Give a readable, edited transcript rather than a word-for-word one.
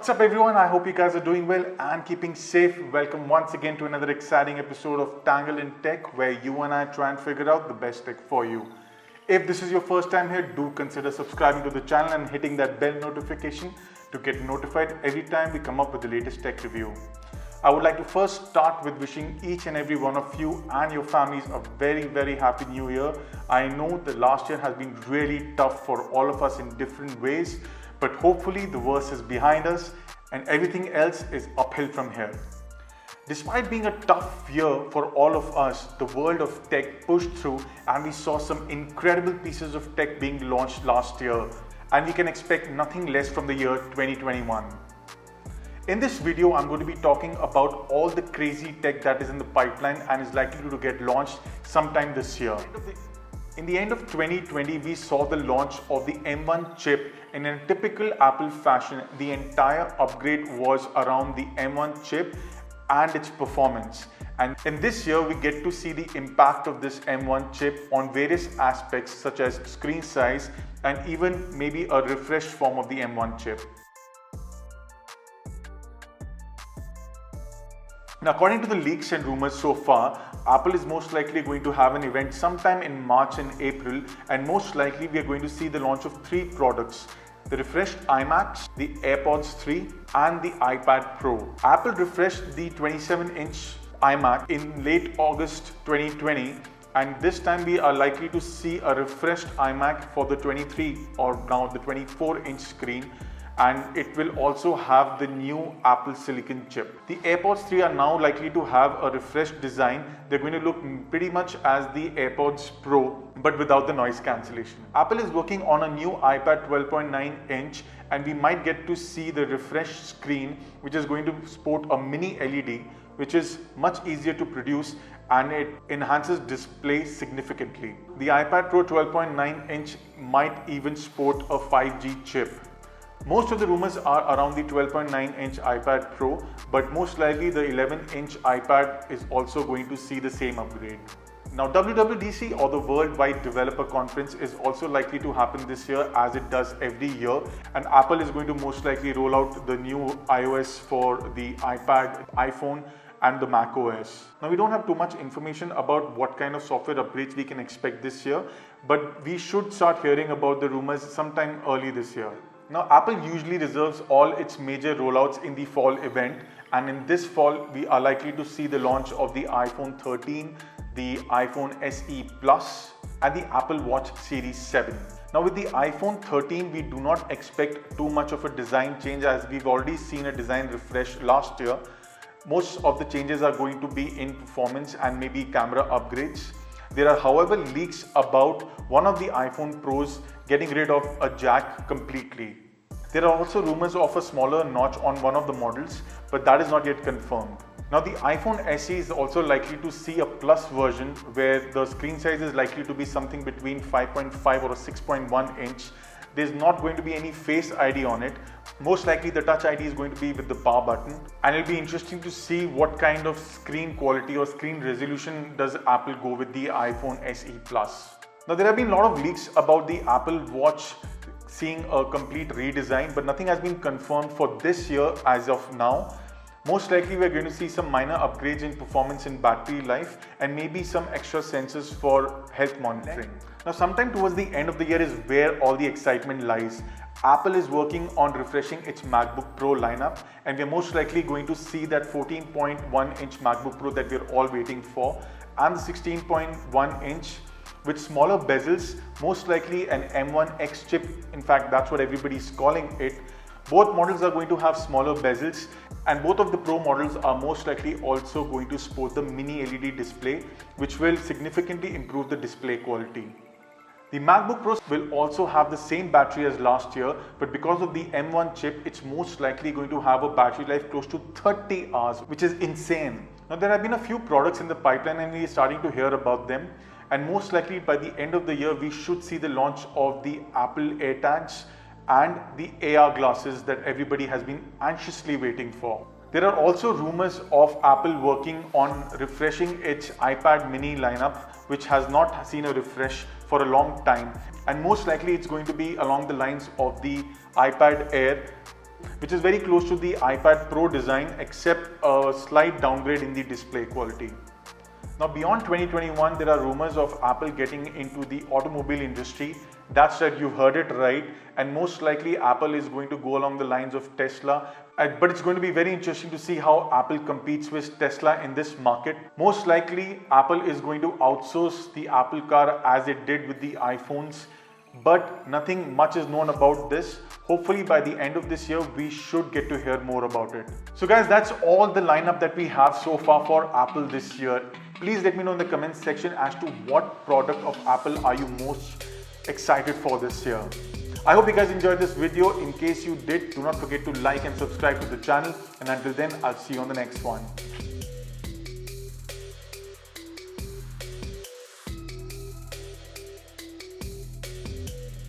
What's up everyone, I hope you guys are doing well and keeping safe. Welcome once again to another exciting episode of Tangled in Tech, where you and I try and figure out the best tech for you. If this is your first time here, do consider subscribing to the channel and hitting that bell notification to get notified every time we come up with the latest tech review. I would like to first start with wishing each and every one of you and your families a very happy new year. I know the last year has been really tough for all of us in different ways, but hopefully the worst is behind us and everything else is uphill from here. Despite being a tough year for all of us, the world of tech pushed through and we saw some incredible pieces of tech being launched last year, and we can expect nothing less from the year 2021. In this video, I'm going to be talking about all the crazy tech that is in the pipeline and is likely to get launched sometime this year. In the end of 2020, we saw the launch of the M1 chip. In a typical Apple fashion, the entire upgrade was around the M1 chip and its performance. And in this year, we get to see the impact of this M1 chip on various aspects such as screen size and even maybe a refreshed form of the M1 chip. Now, according to the leaks and rumors so far, Apple is most likely going to have an event sometime in March and April, and most likely we are going to see the launch of 3 products: the refreshed iMacs, the AirPods 3 and the iPad Pro. Apple refreshed the 27-inch iMac in late August 2020, and this time we are likely to see a refreshed iMac for the 23 or now the 24-inch screen, and it will also have the new Apple Silicon chip. The AirPods 3 are now likely to have a refreshed design. They're going to look pretty much as the AirPods Pro, but without the noise cancellation. Apple is working on a new iPad 12.9 inch, and we might get to see the refreshed screen, which is going to sport a mini LED, which is much easier to produce and it enhances display significantly. The iPad Pro 12.9 inch might even sport a 5G chip. Most of the rumors are around the 12.9-inch iPad Pro, but most likely the 11-inch iPad is also going to see the same upgrade. Now, WWDC, or the Worldwide Developer Conference, is also likely to happen this year as it does every year, and Apple is going to most likely roll out the new iOS for the iPad, iPhone and the macOS. Now, we don't have too much information about what kind of software upgrades we can expect this year, but we should start hearing about the rumors sometime early this year. Now, Apple usually reserves all its major rollouts in the fall event, and in this fall we are likely to see the launch of the iPhone 13, the iPhone SE Plus and the Apple Watch Series 7. Now, with the iPhone 13, we do not expect too much of a design change, as we've already seen a design refresh last year. Most of the changes are going to be in performance and maybe camera upgrades. There are, however, leaks about one of the iPhone Pros getting rid of a jack completely. There are also rumors of a smaller notch on one of the models, but that is not yet confirmed. Now, the iPhone SE is also likely to see a Plus version where the screen size is likely to be something between 5.5 or a 6.1 inch. There's not going to be any Face ID on it. Most likely the Touch ID is going to be with the power button, and it'll be interesting to see what kind of screen quality or screen resolution does Apple go with the iPhone SE Plus. Now, there have been a lot of leaks about the Apple Watch seeing a complete redesign, but nothing has been confirmed for this year as of now. Most likely we're going to see some minor upgrades in performance and battery life, and maybe some extra sensors for health monitoring. Now, sometime towards the end of the year is where all the excitement lies. Apple is working on refreshing its MacBook Pro lineup, and we're most likely going to see that 14.1-inch MacBook Pro that we're all waiting for, and the 16.1-inch with smaller bezels, most likely an M1X chip. In fact, that's what everybody's calling it. Both models are going to have smaller bezels, and both of the Pro models are most likely also going to sport the mini LED display, which will significantly improve the display quality. The MacBook Pro will also have the same battery as last year, but because of the M1 chip, it's most likely going to have a battery life close to 30 hours, which is insane. Now, there have been a few products in the pipeline and we're starting to hear about them, and most likely by the end of the year, we should see the launch of the Apple AirTags and the AR glasses that everybody has been anxiously waiting for. There are also rumors of Apple working on refreshing its iPad mini lineup, which has not seen a refresh for a long time, and most likely it's going to be along the lines of the iPad Air which is very close to the iPad Pro design except a slight downgrade in the display quality. Now beyond 2021, there are rumors of Apple getting into the automobile industry. That's right, you heard it right, and most likely Apple is going to go along the lines of Tesla. But it's going to be very interesting to see how Apple competes with Tesla in this market. Most likely Apple is going to outsource the Apple Car as it did with the iPhones, but nothing much is known about this. Hopefully by the end of this year, we should get to hear more about it. So guys, that's all the lineup that we have so far for Apple this year. Please let me know in the comments section as to what product of Apple are you most excited for this year. I hope you guys enjoyed this video. In case you did, do not forget to like and subscribe to the channel. And until then, I'll see you on the next one.